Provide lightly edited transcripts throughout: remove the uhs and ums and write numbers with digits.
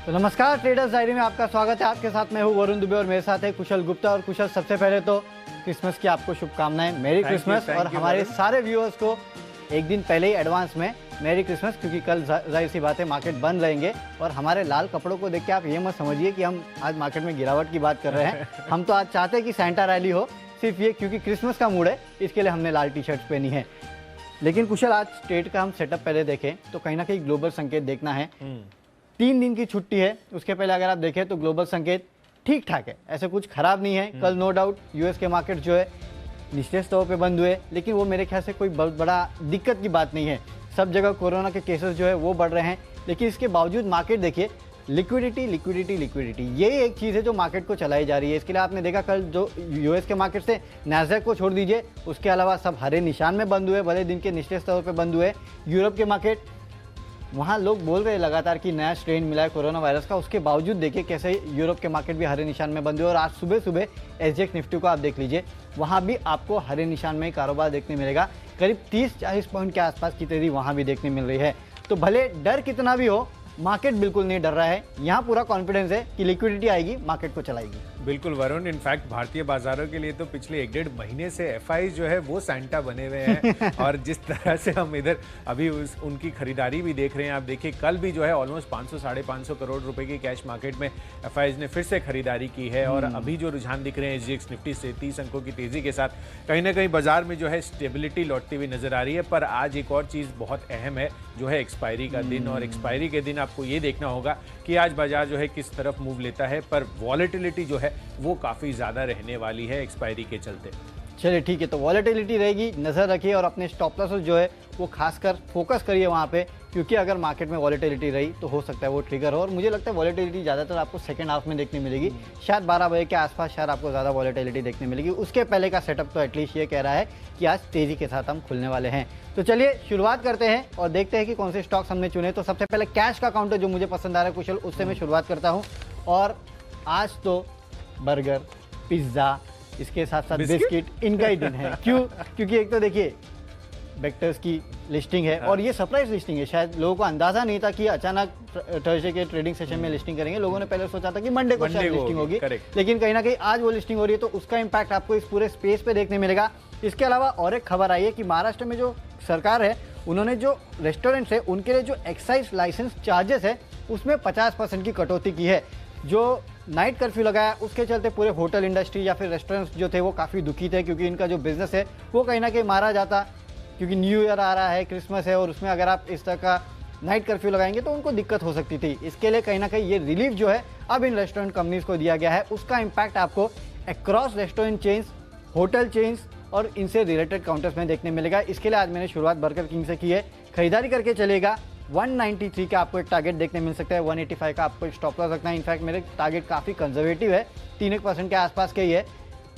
तो नमस्कार, traders diary में आपका स्वागत है। आपके साथ मैं हूं वरुण दुबे और मेरे साथ है कुशल गुप्ता। और कुशल, सबसे पहले तो क्रिसमस की आपको शुभकामनाएं, मेरी क्रिसमस। और हमारे सारे व्यूअर्स को एक दिन पहले ही एडवांस में मेरी क्रिसमस, क्योंकि कल जाहिर सी बात है मार्केट बंद रहेंगे। और हमारे लाल कपड़ों को देख के आप ये मत समझिए कि हम आज मार्केट में गिरावट की बात कर रहे हैं। हम तो आज चाहते हैं कि सैंटा रैली हो, सिर्फ ये क्योंकि क्रिसमस का मूड है, इसके लिए हमने लाल टी शर्ट्स पहनी है। लेकिन कुशल, आज ट्रेड का हम सेटअप पहले देखें तो कहीं ना कहीं ग्लोबल संकेत देखना है। 3 दिन की छुट्टी है, उसके पहले अगर आप देखें तो ग्लोबल संकेत ठीक ठाक है, ऐसे कुछ खराब नहीं है। कल नो डाउट यूएस के मार्केट जो है निचले स्तरों पे बंद हुए, लेकिन वो मेरे ख्याल से कोई बहुत बड़ा दिक्कत की बात नहीं है। सब जगह कोरोना के केसेस जो है वो बढ़ रहे हैं, लेकिन इसके बावजूद मार्केट देखिए, लिक्विडिटी लिक्विडिटी लिक्विडिटी, यही एक चीज़ है जो मार्केट को चलाई जा रही है। इसके लिए आपने देखा कल जो यूएस के मार्केट से नैस्डैक को छोड़ दीजिए, उसके अलावा सब हरे निशान में बंद हुए, भले दिन के निचले स्तरों पे बंद हुए। यूरोप के मार्केट, वहाँ लोग बोल रहे हैं लगातार कि नया स्ट्रेन मिला है कोरोना वायरस का, उसके बावजूद देखिए कैसे यूरोप के मार्केट भी हरे निशान में बंद हुए। और आज सुबह सुबह एसजीएक्स निफ्टी को आप देख लीजिए, वहाँ भी आपको हरे निशान में कारोबार देखने मिलेगा। करीब 30-40 पॉइंट के आसपास की तेजी वहाँ भी देखने मिल रही है। तो भले डर कितना भी हो, मार्केट बिल्कुल नहीं डर रहा है। यहाँ पूरा कॉन्फिडेंस है कि लिक्विडिटी आएगी, मार्केट को चलाएगी। बिल्कुल वरुण, इनफैक्ट भारतीय बाजारों के लिए तो पिछले 1-1.5 महीने से एफआईज जो है वो सैंटा बने हुए हैं। और जिस तरह से हम इधर अभी उनकी खरीदारी भी देख रहे हैं, आप देखिए कल भी जो है ऑलमोस्ट 500-550 करोड़ रुपए की कैश मार्केट में एफआईज ने फिर से खरीदारी की है। और अभी जो रुझान दिख रहे हैं एसजीएक्स निफ्टी से 30 अंकों की तेजी के साथ, कहीं ना कहीं बाजार में जो है स्टेबिलिटी लौटती हुई नजर आ रही है। पर आज एक और चीज बहुत अहम है, जो है एक्सपायरी का दिन। और एक्सपायरी के दिन आपको ये देखना होगा कि आज बाजार जो है किस तरफ मूव लेता है। पर वॉलेटिलिटी जो है वो काफी ज्यादा रहने वाली है एक्सपायरी के चलते। चलिए ठीक है, तो वॉलेटिलिटी रहेगी, नज़र रखिए और अपने स्टॉप लॉस जो है वो खासकर फोकस करिए वहाँ पे, क्योंकि अगर मार्केट में वॉलेटिलिटी रही तो हो सकता है वो ट्रिगर हो। और मुझे लगता है वॉलेटिलिटी ज़्यादातर आपको सेकंड हाफ में देखने मिलेगी, शायद 12 बजे के आसपास शायद आपको ज़्यादा वॉलेटिलिटी देखने मिलेगी। उसके पहले का सेटअप तो एटलीस्ट ये कह रहा है कि आज तेज़ी के साथ हम खुलने वाले हैं। तो चलिए शुरुआत करते हैं और देखते हैं कि कौन से स्टॉक्स हमने चुने। तो सबसे पहले कैश का काउंटर जो मुझे पसंद आ रहा है कुशल, उससे मैं शुरुआत करता हूँ। और आज तो बर्गर, पिज्ज़ा, इसके साथ साथ बिस्किट, इनका ही दिन है। क्यों? क्योंकि एक तो देखिए वेक्टर्स की लिस्टिंग है और ये सरप्राइज लिस्टिंग है। शायद लोगों को अंदाजा नहीं था कि अचानक थर्सडे के ट्रेडिंग सेशन में लिस्टिंग करेंगे। लोगों ने पहले सोचा था कि मंडे को शायद लिस्टिंग होगी, लेकिन कहीं ना कहीं आज वो लिस्टिंग हो रही है। तो उसका इम्पैक्ट आपको इस पूरे स्पेस पे देखने मिलेगा। इसके अलावा और एक खबर आई है कि महाराष्ट्र में जो सरकार है, उन्होंने जो रेस्टोरेंट्स है उनके लिए जो एक्साइज लाइसेंस चार्जेस है उसमें 50% की कटौती की है। जो नाइट कर्फ्यू लगाया उसके चलते पूरे होटल इंडस्ट्री या फिर रेस्टोरेंट्स जो थे वो काफ़ी दुखी थे, क्योंकि इनका जो बिजनेस है वो कहीं ना कहीं मारा जाता, क्योंकि न्यू ईयर आ रहा है, क्रिसमस है, और उसमें अगर आप इस तरह का नाइट कर्फ्यू लगाएंगे तो उनको दिक्कत हो सकती थी। इसके लिए कहीं ना कहीं ये रिलीफ जो है अब इन रेस्टोरेंट कंपनीज को दिया गया है। उसका इम्पैक्ट आपको across restaurant chains, hotel chains और इनसे रिलेटेड काउंटर्स में देखने मिलेगा। इसके लिए आज मैंने शुरुआत बर्गर किंग से की है। खरीदारी करके चलेगा 193 का आपको एक टारगेट देखने मिल सकता है, 185 का आपको एक स्टॉप लॉस रखना है। इनफैक्ट मेरे टारगेट काफ़ी कंजर्वेटिव है, 3% के आसपास के ही है।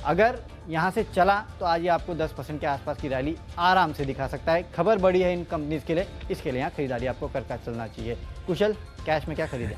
अगर यहाँ से चला तो आज ये आपको 10% के आसपास की रैली आराम से दिखा सकता है। खबर बड़ी है इन कंपनीज के लिए, इसके लिए यहाँ खरीदारी आपको करके चलना चाहिए। कुशल, कैश में क्या खरीदे?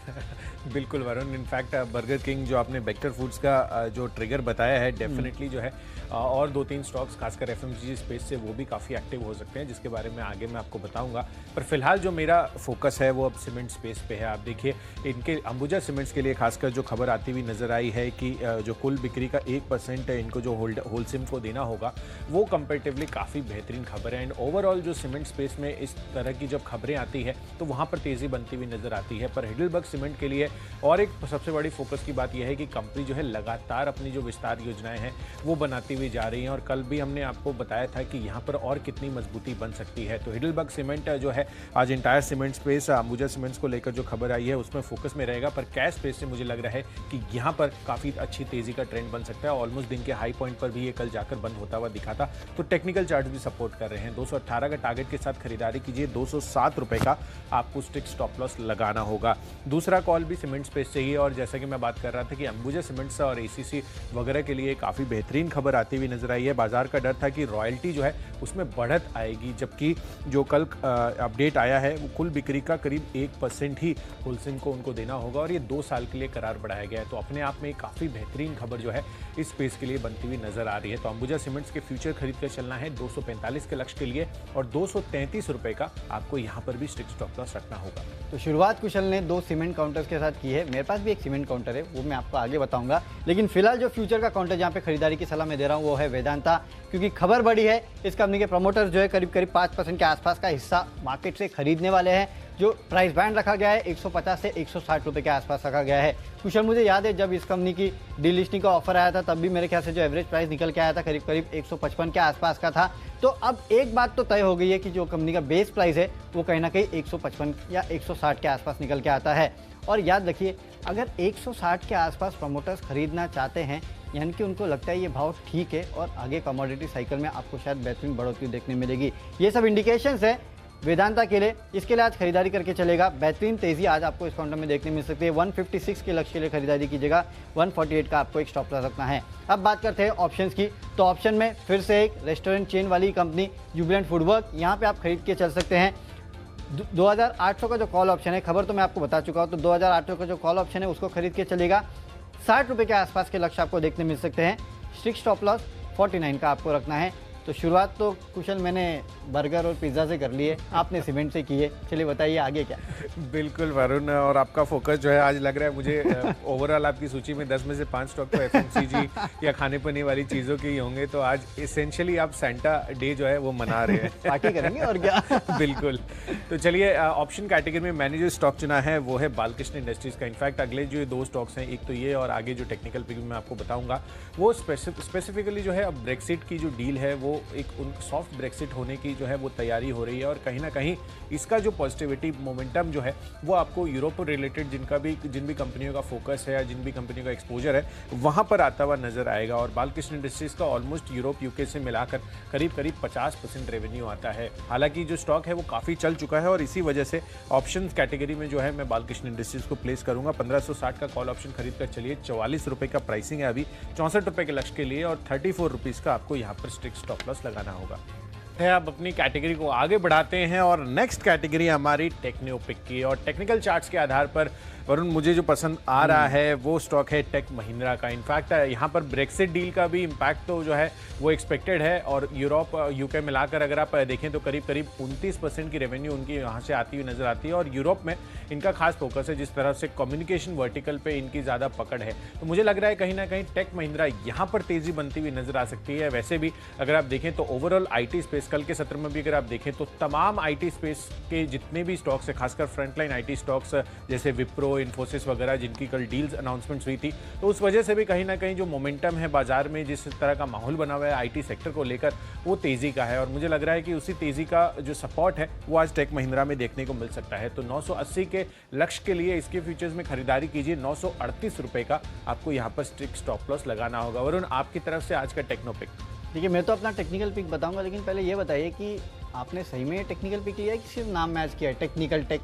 बिल्कुल वरुण, इनफैक्ट बर्गर किंग जो आपने बेक्टर फूड्स का जो ट्रिगर बताया है, डेफिनेटली जो है और 2-3 स्टॉक्स खासकर एफएमसीजी स्पेस से वो भी काफ़ी एक्टिव हो सकते हैं, जिसके बारे में आगे मैं आपको बताऊंगा। पर फिलहाल जो मेरा फोकस है वो अब सीमेंट स्पेस पे है। आप देखिए इनके अंबुजा सीमेंट्स के लिए खासकर जो खबर आती हुई नजर आई है कि जो कुल बिक्री का 1% इनको जो होलसेल को देना होगा, वो कंपेरेटिवली काफ़ी बेहतरीन खबर है। एंड ओवरऑल जो सीमेंट स्पेस में इस तरह की जब खबरें आती है तो वहाँ पर तेज़ी बनती हुई नजर आती है। पर हिडलबर्ग सीमेंट के लिए और एक सबसे बड़ी फोकस की बात यह है कि कंपनी जो है लगातार अपनी जो विस्तार योजनाएं हैं वो बनाती हुई जा रही हैं। और कल भी हमने आपको बताया था कि यहाँ पर और कितनी मजबूती बन सकती है। तो हिडलबर्ग सीमेंट जो है आज entire cement space Ambuja cements को लेकर जो खबर आई है उसमें फोकस में रहेगा। पर कैश स्पेस से मुझे लग रहा है कि यहाँ पर काफ़ी अच्छी तेजी का ट्रेंड बन सकता है। ऑलमोस्ट दिन के हाई पॉइंट पर भी ये कल जाकर बंद होता हुआ दिखा था। तो टेक्निकल चार्ट भी सपोर्ट कर रहे हैं। 218 का टारगेट के साथ खरीदारी कीजिए, 207 रुपये का आपको स्टिक स्टॉप लॉस लगाना होगा। दूसरा कॉल भी सीमेंट स्पेस से ही है। और जैसा कि मैं बात कर रहा था कि अंबुजा सीमेंट्स और एसीसी वगैरह के लिए काफ़ी बेहतरीन खबर आती हुई नजर आई है। बाजार का डर था कि रॉयल्टी जो है उसमें बढ़त आएगी, जबकि जो कल अपडेट आया है वो कुल बिक्री का करीब 1% ही होलसेल को उनको देना होगा और ये 2 साल के लिए करार बढ़ाया गया है। तो अपने आप में काफ़ी बेहतरीन खबर जो है इस स्पेस के लिए बनती हुई नजर आ रही है। तो अंबुजा सीमेंट्स के फ्यूचर खरीद कर चलना है 245 के लक्ष्य के लिए और 233 रुपये का आपको यहाँ पर भी स्ट्रिक्ट स्टॉप लॉस रखना होगा। तो शुरुआत कुछ कुशल ने 2 सीमेंट काउंटर्स के साथ की है, मेरे पास भी एक सीमेंट काउंटर है, वो मैं आपको आगे बताऊंगा। लेकिन फिलहाल जो फ्यूचर का काउंटर जहाँ पे खरीदारी की सलाह मैं दे रहा हूँ वो है वेदांता, क्योंकि खबर बड़ी है, इस कंपनी के प्रमोटर्स जो है करीब 5% के आसपास का हिस्सा मार्केट से खरीदने वाले हैं। जो प्राइस बैंड रखा गया है 150 से 160 रुपये के आसपास रखा गया है। कुशल, मुझे याद है जब इस कंपनी की डीलिस्टिंग का ऑफर आया था तब भी मेरे ख्याल से जो एवरेज प्राइस निकल के आया था करीब 155 के आसपास का था। तो अब एक बात तो तय हो गई है कि जो कंपनी का बेस प्राइस है वो कहीं ना कहीं 155 या 160 के आसपास निकल के आता है। और याद रखिए, अगर 160 के आसपास प्रमोटर्स खरीदना चाहते हैं, यानी कि उनको लगता है ये भाव ठीक है और आगे कमोडिटी साइकिल में आपको शायद बेहतरीन बढ़ोतरी देखने मिलेगी, ये सब इंडिकेशंस है वेदांता के लिए। इसके लिए आज खरीदारी करके चलेगा। बेहतरीन तेजी आज आपको इस काउंटर में देखने मिल सकती है। 156 के लक्ष्य के लिए खरीदारी कीजिएगा, 148 का आपको एक स्टॉप लॉस रखना है। अब बात करते हैं ऑप्शंस की। तो ऑप्शन में फिर से एक रेस्टोरेंट चेन वाली कंपनी जुबिलेंट फूडवर्क, यहाँ पे आप खरीद के चल सकते हैं। 2800 का जो कॉल ऑप्शन है, खबर तो मैं आपको बता चुका हूँ, तो 2800 का जो कॉल ऑप्शन है उसको खरीद के चलेगा। 60 रुपये के आसपास के लक्ष्य आपको देखने मिल सकते हैं। स्ट्रिक्ट स्टॉप लॉस 49 का आपको रखना है। तो शुरुआत तो कुशल मैंने बर्गर और पिज़्ज़ा से कर ली है, आपने सीमेंट से की है, चलिए बताइए आगे क्या। बिल्कुल वरुण, और आपका फोकस जो है आज लग रहा है मुझे ओवरऑल आपकी सूची में 10 में से 5 स्टॉक तो एफएमसीजी या खाने पीने वाली चीज़ों के ही होंगे। तो आज इसेंशियली आप सेंटा डे जो है वो मना रहे हैं। पार्टी करेंगे और क्या। बिल्कुल। तो चलिए, ऑप्शन कैटेगरी में मैंने जो स्टॉक चुना है वो है बालकृष्ण इंडस्ट्रीज़ का। इनफैक्ट अगले जो 2 स्टॉक्स हैं, एक तो ये और आगे जो टेक्निकल पिक मैं आपको बताऊंगा, वो स्पेसिफिकली जो है अब ब्रेक्सिट की जो डील है वो एक उन सॉफ्ट ब्रेक्सिट होने की जो है वो तैयारी हो रही है। और कहीं ना कहीं इसका जो पॉजिटिविटी मोमेंटम जो है वो आपको यूरोप रिलेटेड जिन भी कंपनियों का फोकस है या जिन भी कंपनियों का एक्सपोजर है वहाँ पर आता हुआ नजर आएगा। और बालकृष्ण इंडस्ट्रीज़ का ऑलमोस्ट यूरोप यूके से मिलाकर करीब 50% रेवेन्यू आता है। हालांकि जो स्टॉक है वो काफ़ी चल चुका है और इसी वजह से ऑप्शन कैटेगरी में जो है मैं बालकृष्ण इंडस्ट्रीज़ को प्लेस करूंगा। 1560 का कॉल ऑप्शन खरीद कर चलिए। 44 रुपये का प्राइसिंग है अभी, 64 रुपये के लक्ष्य के लिए, और 34 रुपीज़ का आपको यहाँ पर स्ट्रिक्ट स्टॉप लॉस लगाना होगा। है अब अपनी कैटेगरी को आगे बढ़ाते हैं और नेक्स्ट कैटेगरी हमारी टेक्नोपिक की। और टेक्निकल चार्ट्स के आधार पर वरुण मुझे जो पसंद आ रहा है वो स्टॉक है टेक महिंद्रा का। इनफैक्ट यहाँ पर ब्रेक्सिट डील का भी इम्पैक्ट तो जो है वो एक्सपेक्टेड है। और यूरोप यूके मिलाकर अगर आप देखें तो करीब 29% की रेवेन्यू उनकी यहाँ से आती हुई नजर आती है। और यूरोप में इनका खास फोकस है, जिस तरह से कम्युनिकेशन वर्टिकल पे इनकी ज़्यादा पकड़ है। तो मुझे लग रहा है कहीं ना कहीं टेक महिंद्रा यहाँ पर तेज़ी बनती हुई नजर आ सकती है। वैसे भी अगर आप देखें तो ओवरऑल IT स्पेस, कल के सत्र में भी अगर आप देखें तो तमाम IT स्पेस के जितने भी स्टॉक्स है, खासकर फ्रंटलाइन IT स्टॉक्स जैसे विप्रो, इन्फोसिस वगैरह, जिनकी कल डील्स अनाउंसमेंट्स हुई थी, तो उस वजह से भी कहीं ना कहीं जो मोमेंटम है बाजार में, जिस तरह का माहौल बना हुआ है IT सेक्टर को लेकर, वो तेज़ी का है। और मुझे लग रहा है कि उसी तेज़ी का जो सपोर्ट है वो आज टेक महिंद्रा में देखने को मिल सकता है। तो 980 के लक्ष्य के लिए इसके फ्यूचर्स में खरीदारी कीजिए। 938 रुपये का आपको यहाँ पर स्ट्रिक्ट स्टॉप लॉस लगाना होगा। वरुण, आपकी तरफ से आज का टेक्नोपिक। देखिए, मैं तो अपना टेक्निकल पिक बताऊंगा, लेकिन पहले ये बताइए कि आपने सही में टेक्निकल पिक लिया है कि सिर्फ नाम मैच किया है, टेक्निकल टेक।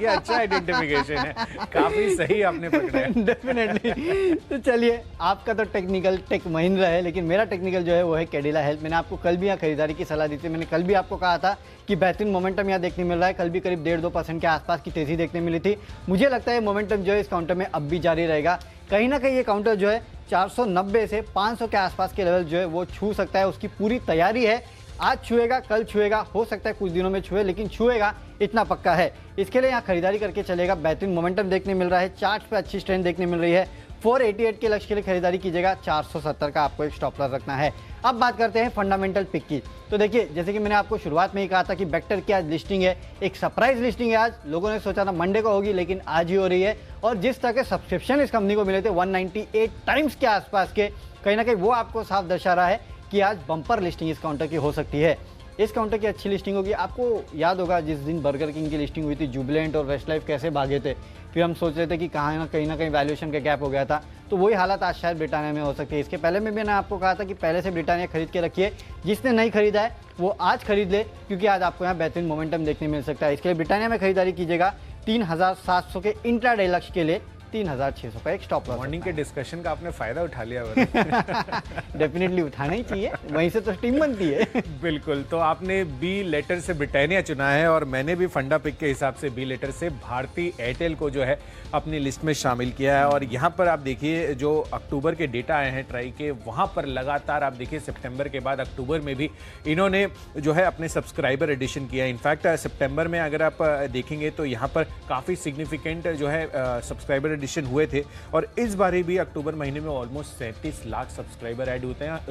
ये अच्छा आइडेंटिफिकेशन है, काफी सही आपने पकड़ा है। डेफिनेटली। तो चलिए, आपका तो टेक्निकल टेक महिंद्रा है, लेकिन मेरा टेक्निकल जो है वो है कैडिला हेल्थ। मैंने आपको कल भी यहाँ खरीदारी की सलाह दी थी। मैंने कल भी आपको कहा था कि बेहतरीन मोमेंटम यहाँ देखने मिल रहा है। कल भी करीब 1.5-2% के आसपास की तेजी देखने मिली थी। मुझे लगता है मोमेंटम जो है इस काउंटर में अब भी जारी रहेगा। कहीं ना कहीं ये काउंटर जो है 490 से 500 के आसपास के लेवल जो है वो छू सकता है, उसकी पूरी तैयारी है। आज छुएगा, कल छुएगा, हो सकता है कुछ दिनों में छुए, लेकिन छुएगा इतना पक्का है। इसके लिए यहाँ खरीदारी करके चलेगा। बेहतरीन मोमेंटम देखने मिल रहा है, चार्ट पे अच्छी स्ट्रेंथ देखने मिल रही है। 488 के लक्ष्य के लिए खरीदारी कीजिएगा। 470 का आपको एक स्टॉप लॉस रखना है। अब बात करते हैं फंडामेंटल पिक की। तो देखिए, जैसे कि मैंने आपको शुरुआत में ही कहा था कि बेक्टर की आज लिस्टिंग है, एक सरप्राइज लिस्टिंग है आज। लोगों ने सोचा था मंडे को होगी, लेकिन आज ही हो रही है। और जिस तरह के सब्सक्रिप्शन इस कंपनी को मिले थे 198 टाइम्स के आसपास के, कहीं ना कहीं वो आपको साफ दर्शा रहा है कि आज बम्पर लिस्टिंग इस काउंटर की हो सकती है। इस काउंटर की अच्छी लिस्टिंग होगी। आपको याद होगा जिस दिन बर्गर किंग की लिस्टिंग हुई थी, जुबिलेंट और वेस्टलाइफ कैसे भागे थे। फिर हम सोच रहे थे कि कहीं ना कहीं वैल्यूएशन का गैप हो गया था। तो वही हालत आज शायद ब्रिटानिया में हो सकती है। इसके पहले में भी मैंने आपको कहा था कि पहले से ब्रिटानिया खरीद के रखिए। जिसने नहीं खरीदा है वो आज खरीद ले, क्योंकि आज आपको यहाँ बेहतरीन मोमेंटम देखने मिल सकता है। इसके लिए ब्रिटानिया में खरीदारी कीजिएगा। 3700 के इंट्राडे लक्ष्य के लिए 3600 का एक स्टॉप लॉस। मॉर्निंग के डिस्कशन का आपने फायदा उठा लिया वरुण। डेफिनेटली उठाना ही चाहिए, वहीं से तो टीम बनती है। बिल्कुल, तो आपने बी लेटर से ब्रिटानिया चुना है और मैंने भी फंडा पिक के हिसाब से बी लेटर से भारती एयरटेल को जो है अपनी लिस्ट में शामिल किया है। और यहाँ पर आप देखिए जो अक्टूबर के डेटा आए हैं ट्राई के, वहाँ पर लगातार आप देखिए सितंबर के बाद अक्टूबर में भी इन्होंने जो है अपने सब्सक्राइबर एडिशन किया है। इनफैक्ट सितंबर में अगर आप देखेंगे तो यहाँ पर काफ़ी सिग्निफिकेंट जो है सब्सक्राइबर एडिशन हुए थे और इस बारी भी अक्टूबर महीने में ऑलमोस्ट 37 लाख सब्सक्राइबर ऐड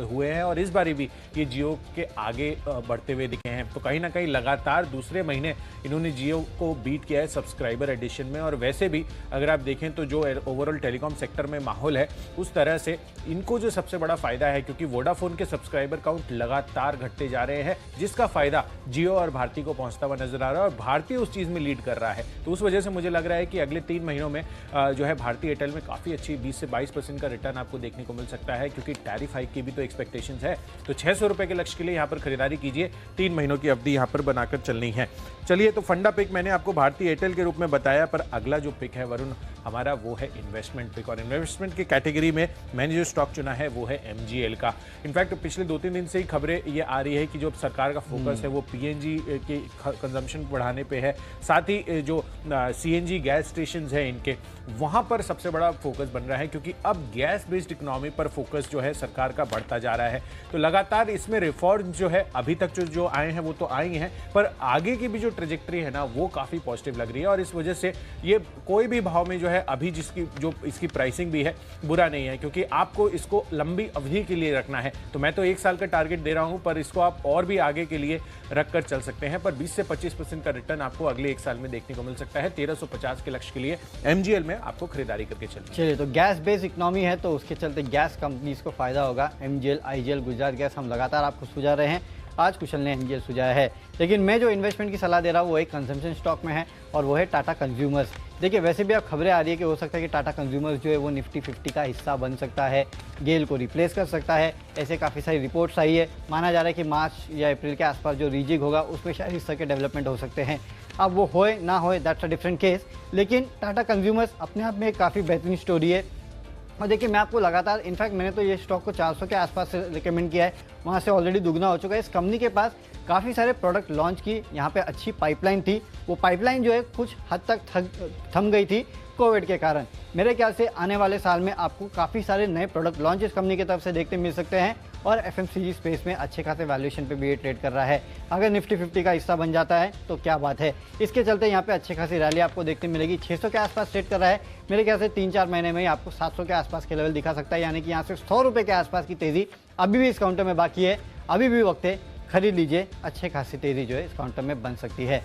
हुए हैं और इस बारी भी ये जियो के आगे बढ़ते हुए दिखे हैं। तो कहीं ना कहीं लगातार दूसरे महीने इन्होंने जियो को बीट किया है सब्सक्राइबर एडिशन में। और वैसे भी अगर आप देखें तो जो ओवरऑल टेलीकॉम सेक्टर में माहौल है उस तरह से इनको जो सबसे बड़ा फायदा है, क्योंकि वोडाफोन के सब्सक्राइबर काउंट लगातार घटते जा रहे हैं जिसका फायदा जियो और भारती को पहुंचता हुआ नजर आ रहा है और भारती उस चीज में लीड कर रहा है। तो उस वजह से मुझे लग रहा है कि अगले 3 महीनों में जो है भारती एयरटेल में काफी अच्छी 20 से 22% का रिटर्न आपको देखने को मिल सकता है, क्योंकि टैरिफ हाइक की भी तो एक्सपेक्टेशंस है। तो 600 रुपए के लक्ष्य के लिए यहाँ पर खरीदारी कीजिए, 3 महीनों की अवधि यहाँ पर बनाकर चलनी है। चलिए, तो फंडा पिक मैंने आपको भारती एयरटेल के रूप में बताया, पर अगला जो पिक है वरुण हमारा वो है इन्वेस्टमेंट पिक। और इन्वेस्टमेंट की कैटेगरी में मैंने जो स्टॉक चुना है वो है MGL का। इनफैक्ट पिछले 2-3 दिन से ही खबरें ये आ रही है कि जो सरकार का फोकस है वो PNG के कंजम्पशन बढ़ाने पे है, साथ ही जो CNG गैस स्टेशन है इनके वहां पर सबसे बड़ा फोकस बन रहा है, क्योंकि अब गैस बेस्ड इकोनॉमी पर फोकस जो है सरकार का बढ़ता जा रहा है। तो लगातार इसमें रिफॉर्म जो है अभी तक जो आए हैं वो तो आए हैं, पर आगे की भी जो ट्रेजेक्टरी है ना वो काफी पॉजिटिव लग रही है। और इस वजह से ये कोई भी भाव में जो है अभी जिसकी जो इसकी प्राइसिंग भी है बुरा नहीं है, क्योंकि आपको इसको लंबी अवधि के लिए रखना है। तो मैं तो 1 साल का टारगेट दे रहा हूं, पर इसको आप और भी आगे के लिए रख कर चल सकते हैं। पर 20 से 25% का रिटर्न आपको अगले 1 साल में देखने को मिल सकता है। 1350 के लक्ष्य के लिए MGL में आपको खरीदारी करके चलिए। चलिए, तो गैस बेस्ड इकोनॉमी है तो उसके चलते गैस कंपनीज को फायदा होगा। MGL, IGL, गुजरात गैस हम लगातार आपको सुझा रहे हैं, आज कुशल ने MGL सुझाया है। लेकिन मैं जो इन्वेस्टमेंट की सलाह दे रहा हूँ वो एक कंजम्पशन स्टॉक में है और वो है टाटा कंज्यूमर्स। देखिए, वैसे भी अब खबरें आ रही है कि हो सकता है कि टाटा कंज्यूमर्स जो है वो निफ्टी 50 का हिस्सा बन सकता है, गेल को रिप्लेस कर सकता है। ऐसे काफ़ी सारी रिपोर्ट्स आई है। माना जा रहा है कि मार्च या अप्रैल के आसपास जो रीजिग होगा उसमें शायद इस तरह के डेवलपमेंट हो सकते हैं। अब वो होए ना होए दैट्स अ डिफरेंट केस, लेकिन टाटा कंज्यूमर्स अपने आप में एक काफ़ी बेहतरीन स्टोरी है। और देखिए, मैं आपको लगातार इनफैक्ट मैंने तो ये स्टॉक को 400 के आसपास से रिकमेंड किया है, वहाँ से ऑलरेडी दुगना हो चुका है। इस कंपनी के पास काफ़ी सारे प्रोडक्ट लॉन्च की यहाँ पे अच्छी पाइपलाइन थी। वो पाइपलाइन जो है कुछ हद तक थम गई थी कोविड के कारण। मेरे ख्याल से आने वाले साल में आपको काफ़ी सारे नए प्रोडक्ट लॉन्च इस कंपनी की तरफ से देखते मिल सकते हैं और FMCG स्पेस में अच्छे खासे वैल्यूएशन पे भी ये ट्रेड कर रहा है। अगर निफ्टी 50 का हिस्सा बन जाता है तो क्या बात है। इसके चलते यहाँ पे अच्छे खासी रैली आपको देखने मिलेगी। 600 के आसपास ट्रेड कर रहा है, मेरे ख्याल से 3-4 महीने में ही आपको 700 के आसपास के लेवल दिखा सकता है, यानी कि यहाँ से 100 रुपये के आसपास की तेज़ी अभी भी इस काउंटर में बाकी है। अभी भी वक्त है, खरीद लीजिए, अच्छे खासी तेज़ी जो है इस काउंटर में बन सकती है।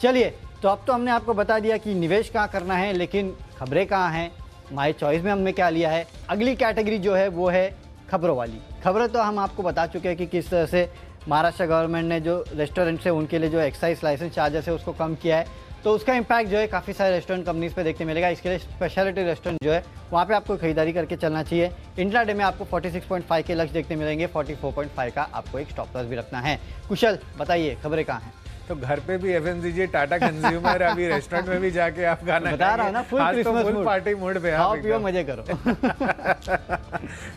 चलिए, तो अब तो हमने आपको बता दिया कि निवेश कहाँ करना है, लेकिन खबरें कहाँ हैं, माय चॉइस में हमने क्या लिया है। अगली कैटेगरी जो है वो है खबरों वाली। खबरें तो हम आपको बता चुके हैं कि किस तरह से महाराष्ट्र गवर्नमेंट ने जो रेस्टोरेंट्स है उनके लिए जो एक्साइज लाइसेंस चार्जेस है उसको कम किया है, तो उसका इम्पैक्ट जो है काफ़ी सारे रेस्टोरेंट कंपनीज पे देखने मिलेगा। इसके लिए स्पेशलिटी रेस्टोरेंट जो है वहाँ पे आपको खरीदारी करके चलना चाहिए। इंट्राडे में आपको 46.5 के लक्ष्य देखने मिलेंगे, 44.5 का आपको एक स्टॉप लॉस भी रखना है। कुशल, बताइए खबरें कहाँ हैं? तो घर पे भी FMCG टाटा कंज्यूमर, अभी रेस्टोरेंट में भी जाके आप खाना बता रहा हूं ना, full Christmas full party mood पे खाओ पियो मजे करो।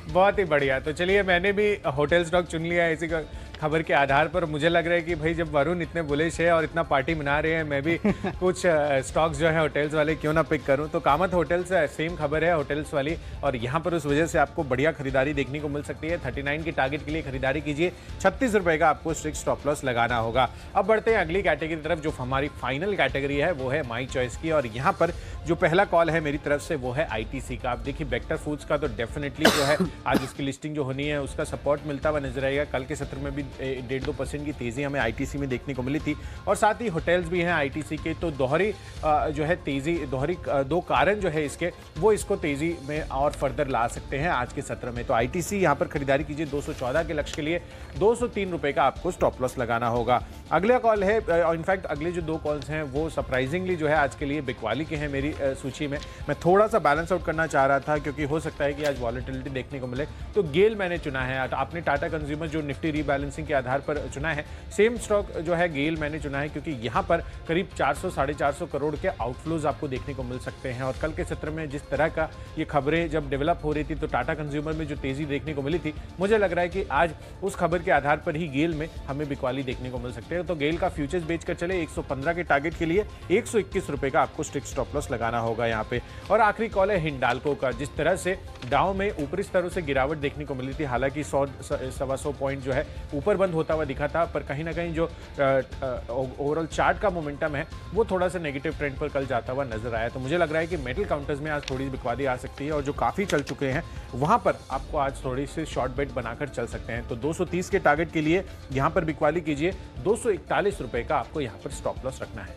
बहुत ही बढ़िया। तो चलिए, मैंने भी होटल स्टॉक चुन लिया है इसी का खबर के आधार पर। मुझे लग रहा है कि भाई जब वरुण इतने बुलिश है और इतना पार्टी मना रहे हैं, मैं भी कुछ स्टॉक्स जो है होटल्स वाले क्यों ना पिक करूं। तो कामत होटल्स सेम खबर है होटल्स वाली, और यहाँ पर उस वजह से आपको बढ़िया खरीदारी देखने को मिल सकती है। 39 की टारगेट के लिए खरीदारी कीजिए, 36 रुपए का आपको स्ट्रिक्ट स्टॉप लॉस लगाना होगा। अब बढ़ते हैं अगली कैटेगरी की तरफ, जो हमारी फाइनल कैटेगरी है वो है माई चॉइस की। और यहाँ पर जो पहला कॉल है मेरी तरफ से वो है ITC का। आप देखिए, बेक्टर फूड्स का तो डेफिनेटली जो है आज उसकी लिस्टिंग जो होनी है उसका सपोर्ट मिलता हुआ नजर आएगा। कल के सत्र में भी 1.5-2% की तेजी हमें ITC में देखने को मिली थी, और साथ ही होटल्स भी हैं ITC के। तो दोहरी जो है तेजी, दोहरी 2 कारण जो है इसके, वो इसको तेजी में और फर्दर ला सकते हैं आज के सत्र में। तो ITC यहाँ पर खरीदारी कीजिए, 214 के लक्ष्य के लिए 203 रुपए का आपको स्टॉप लॉस लगाना होगा। अगला कॉल है, इनफैक्ट अगले जो 2 कॉल्स हैं वो सरप्राइजिंगली जो है आज के लिए बिकवाली के हैं मेरी सूची में। मैं थोड़ा सा बैलेंस आउट करना चाह रहा था, क्योंकि हो सकता है कि आज वॉलेटिलिटी देखने को मिले। तो गेल मैंने चुना है। आपने टाटा कंज्यूमर जो निफ्टी रीबैलेंसिंग प्राइसिंग के आधार पर चुना है। सेम स्टॉक जो है गेल मैंने चुना है क्योंकि यहाँ पर करीब 400 साढ़े 400 करोड़ के आउटफ्लोज आपको देखने को मिल सकते हैं। और कल के सत्र में जिस तरह का ये खबरें जब डेवलप हो रही थी तो टाटा कंज्यूमर में जो तेजी देखने को मिली थी, मुझे लग रहा है कि आज उस खबर के आधार पर ही गेल में हमें बिकवाली देखने को मिल सकते हैं। तो गेल का फ्यूचर्स बेचकर चले 115 के टारगेट के लिए 121 रुपए का आपको स्ट्रिक्ट स्टॉप लॉस लगाना होगा यहाँ पे। और आखिरी कॉल है हिंडाल्को का। जिस तरह से डाउ में ऊपरी स्तरों से गिरावट देखने को मिली थी, हालांकि 100-125 पॉइंट जो है ऊपर बंद होता हुआ दिखा था, पर कहीं ना कहीं जो ओवरऑल चार्ट का मोमेंटम है वो थोड़ा सा नेगेटिव ट्रेंड पर कल जाता हुआ नजर आया। तो मुझे लग रहा है कि मेटल काउंटर्स में आज थोड़ी बिकवाली आ सकती है और जो काफी चल चुके हैं वहां पर आपको आज थोड़ी सी शॉर्ट बेट बनाकर चल सकते हैं। तो 230 के टारगेट के लिए यहां पर बिकवाली कीजिए, 241 रुपए का आपको यहां पर स्टॉप लॉस रखना है।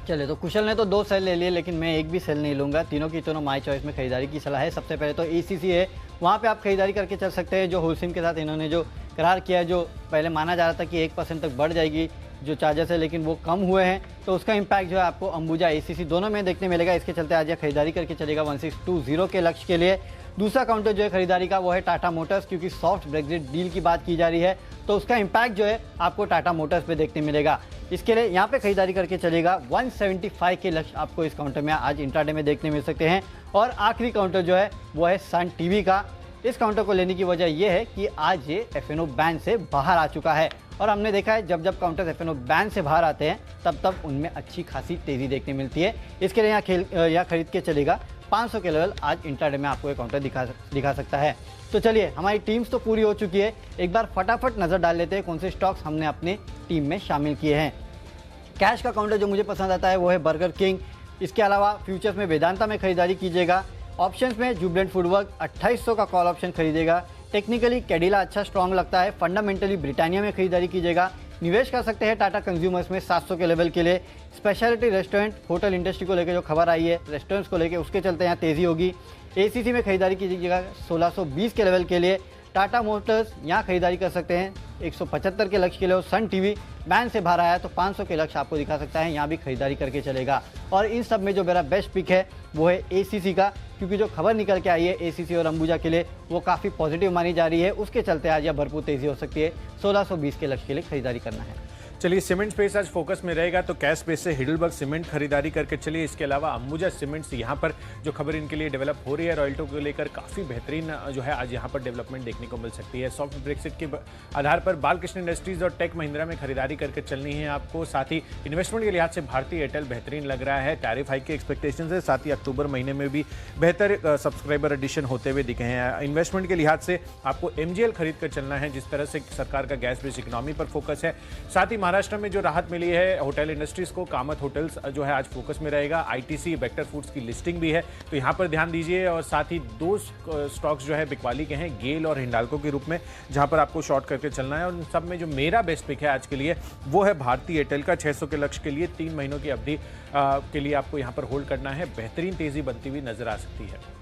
चलिए, तो कुशल ने तो 2 सेल ले लिए, लेकिन मैं एक भी सेल नहीं लूंगा। तीनों की तीनों माई चॉइस में खरीदारी की सलाह है। सबसे पहले तो एसीसी है, वहाँ पे आप खरीदारी करके चल सकते हैं। जो होलसिम के साथ इन्होंने जो करार किया है, जो पहले माना जा रहा था कि 1% तक बढ़ जाएगी जो चार्जेस है, लेकिन वो कम हुए हैं, तो उसका इम्पैक्ट जो है आपको अंबुजा एसीसी दोनों में देखने मिलेगा। इसके चलते आज यह खरीदारी करके चलेगा 1620 के लक्ष्य के लिए। दूसरा काउंटर जो है खरीदारी का वो है टाटा मोटर्स, क्योंकि सॉफ्ट ब्रेक्जिट डील की बात की जा रही है, तो उसका इम्पैक्ट जो है आपको टाटा मोटर्स पे देखने मिलेगा। इसके लिए यहाँ पे खरीदारी करके चलेगा 175 के लक्ष्य आपको इस काउंटर में आज इंट्राडे में देखने मिल सकते हैं। और आखिरी काउंटर जो है वो है सन टीवी का। इस काउंटर को लेने की वजह यह है कि आज ये एफएनओ बैन से बाहर आ चुका है और हमने देखा है जब जब काउंटर एफएनओ बैन से बाहर आते हैं तब उनमें अच्छी खासी तेजी देखने मिलती है। इसके लिए यहाँ खरीद के चलेगा 500 के लेवल आज इंट्राडे में आपको ये काउंटर दिखा सकता है। तो चलिए, हमारी टीम्स तो पूरी हो चुकी है, एक बार फटाफट नज़र डाल लेते हैं कौन से स्टॉक्स हमने अपनी टीम में शामिल किए हैं। कैश का काउंटर जो मुझे पसंद आता है वो है बर्गर किंग। इसके अलावा फ्यूचर्स में वेदांता में खरीदारी कीजिएगा। ऑप्शंस में जुबलेंट फूडवर्क 2800 का कॉल ऑप्शन खरीदेगा। टेक्निकली कैडिला अच्छा स्ट्रॉन्ग लगता है। फंडामेंटली ब्रिटानिया में खरीदारी कीजिएगा। निवेश कर सकते हैं टाटा कंज्यूमर्स में 700 के लेवल के लिए। स्पेशलिटी रेस्टोरेंट होटल इंडस्ट्री को लेकर जो खबर आई है रेस्टोरेंट्स को लेकर, उसके चलते यहाँ तेज़ी होगी। एसीसी में खरीदारी कीजिएगा 1620 के लेवल के लिए। टाटा मोटर्स यहाँ खरीदारी कर सकते हैं 175 के लक्ष्य के लिए। और सन टीवी बैन से बाहर आया तो 500 के लक्ष्य आपको दिखा सकता है, यहाँ भी खरीदारी करके चलेगा। और इन सब में जो मेरा बेस्ट पिक है वो है एसीसी का, क्योंकि जो खबर निकल के आई है एसीसी और अंबुजा के लिए वो काफ़ी पॉजिटिव मानी जा रही है। उसके चलते आज यह भरपूर तेज़ी हो सकती है। 1620 के लक्ष्य के लिए खरीदारी करना है। चलिए, सीमेंट स्पेस आज फोकस में रहेगा, तो कैश स्पेस से हिडलबर्ग सीमेंट खरीदारी करके चलिए। इसके अलावा अंबुजा सीमेंट्स यहाँ पर जो खबर इनके लिए डेवलप हो रही है, रॉयल्टो को लेकर काफ़ी बेहतरीन जो है आज यहाँ पर डेवलपमेंट देखने को मिल सकती है। सॉफ्ट ब्रेक्सिट के आधार पर बालकृष्ण इंडस्ट्रीज और टेक महिंद्रा में खरीदारी करके चलनी है आपको। साथ ही इन्वेस्टमेंट के लिहाज से भारतीय एयरटेल बेहतरीन लग रहा है। टैरिफ हाइक के एक्सपेक्टेशन है, साथ ही अक्टूबर महीने में भी बेहतर सब्सक्राइबर एडिशन होते हुए दिखे हैं। इन्वेस्टमेंट के लिहाज से आपको एमजीएल खरीद कर चलना है, जिस तरह से सरकार का गैस बेस्ड इकोनॉमी पर फोकस है। साथ ही महाराष्ट्र में जो राहत मिली है होटल इंडस्ट्रीज को, कामत होटल्स जो है आज फोकस में रहेगा। आईटीसी बेक्टर फूड्स की लिस्टिंग भी है, तो यहाँ पर ध्यान दीजिए। और साथ ही 2 स्टॉक्स जो है बिकवाली के हैं, गेल और हिंडाल्को के रूप में, जहाँ पर आपको शॉर्ट करके चलना है। और उन सब में जो मेरा बेस्ट पिक है आज के लिए वो है भारतीय एयरटेल का। 600 के लक्ष्य के लिए 3 महीनों की अवधि के लिए आपको यहाँ पर होल्ड करना है। बेहतरीन तेजी बनती हुई नजर आ सकती है।